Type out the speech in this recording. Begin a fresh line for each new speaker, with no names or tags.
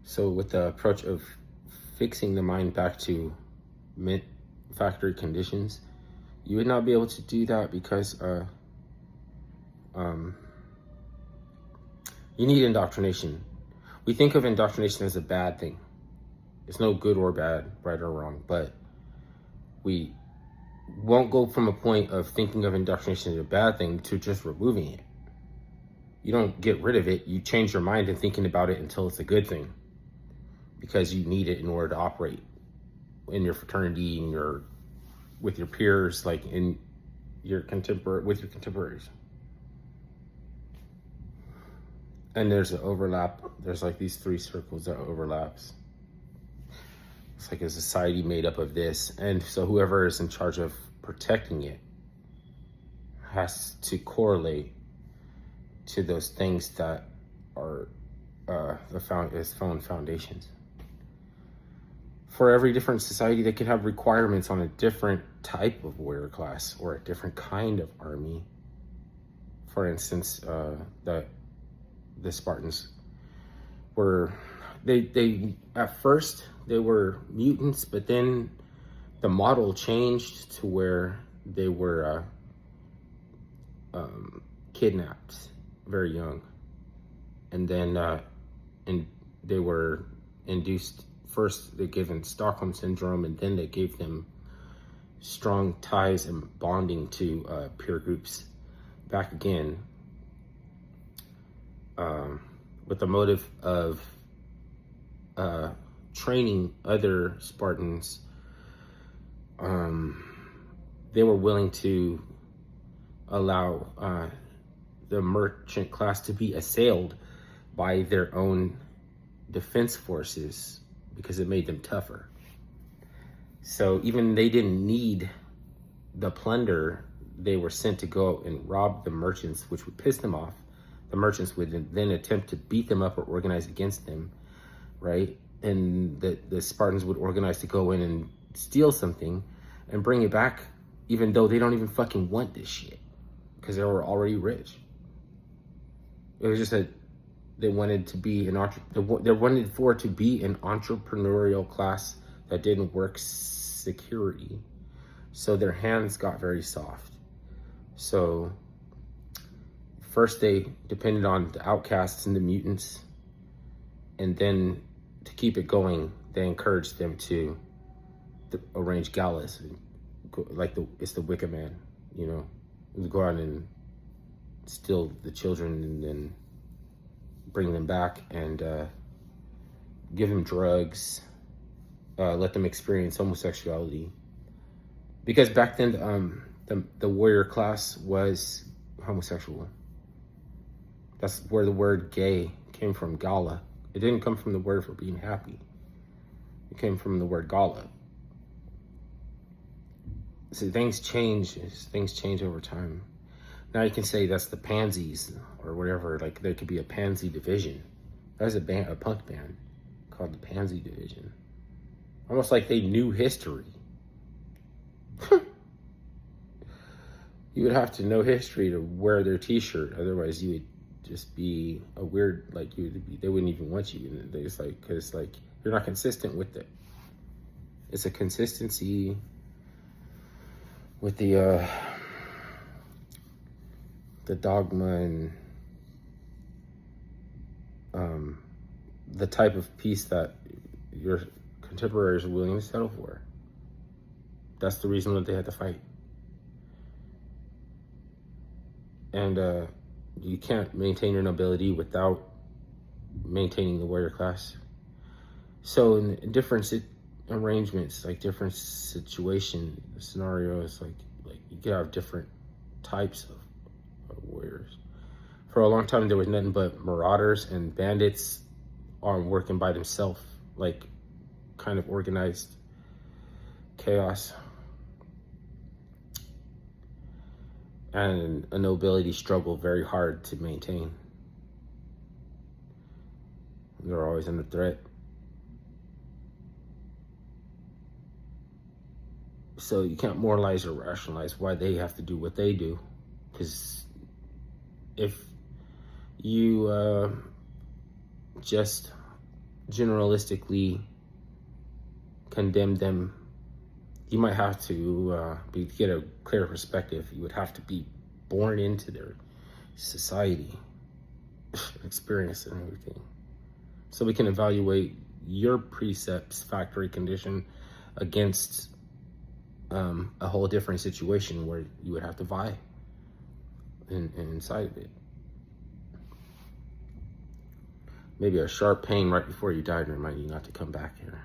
So with the approach of fixing the mind back to mint factory conditions, you would not be able to do that because um, you need indoctrination. We think of indoctrination as a bad thing. It's no good or bad, right or wrong, but we won't go from a point of thinking of indoctrination as a bad thing to just removing it. You don't get rid of it. You change your mind in thinking about it until it's a good thing, because you need it in order to operate in your fraternity, in your with your peers, like in your contemporaries. And there's an overlap. There's like these three circles that overlaps. It's like a society made up of this, and so whoever is in charge of protecting it has to correlate to those things that are its foundations. For every different society, they could have requirements on a different type of warrior class or a different kind of army. For instance, the Spartans were they at first they were mutants, but then the model changed to where they were kidnapped very young, and then and they were induced. First, they gave them Stockholm syndrome, and then they gave them strong ties and bonding to peer groups back again, with the motive of training other Spartans. They were willing to allow the merchant class to be assailed by their own defense forces because it made them tougher. So even they didn't need the plunder, they were sent to go out and rob the merchants, which would piss them off. The merchants would then attempt to beat them up or organize against them, right? And the Spartans would organize to go in and steal something and bring it back, even though they don't even fucking want this shit, because they were already rich. It was just that they wanted to be they wanted for it to be an entrepreneurial class that didn't work security. So their hands got very soft. So first they depended on the outcasts and the mutants, and then to keep it going, they encouraged them to arrange galas, like it's the Wicker Man, you know, go out and steal the children and then bring them back and give them drugs, let them experience homosexuality. Because back then, the warrior class was homosexual. That's where the word gay came from, gala. It didn't come from the word for being happy. It came from the word gala. So things change over time. Now you can say that's the Pansies or whatever, like there could be a Pansy division. There's a punk band called the Pansy Division. Almost like they knew history. You would have to know history to wear their t-shirt, otherwise you would just be a weird, like they wouldn't even want you. And they just like, cause like you're not consistent with it. It's a consistency with the dogma and the type of peace that your contemporaries are willing to settle for. That's the reason that they had to fight. And you can't maintain your nobility without maintaining the warrior class. So in different arrangements, like different scenarios, like you could have different types of warriors. For a long time, there was nothing but marauders and bandits working by themselves, like kind of organized chaos. And a nobility struggle very hard to maintain. They're always under threat. So you can't moralize or rationalize why they have to do what they do. Because if you just generalistically condemn them. You might have to get a clear perspective. You would have to be born into their society, experience and everything, so we can evaluate your precepts, factory condition, against a whole different situation where you would have to vie inside of it. Maybe a sharp pain right before you died remind you not to come back here.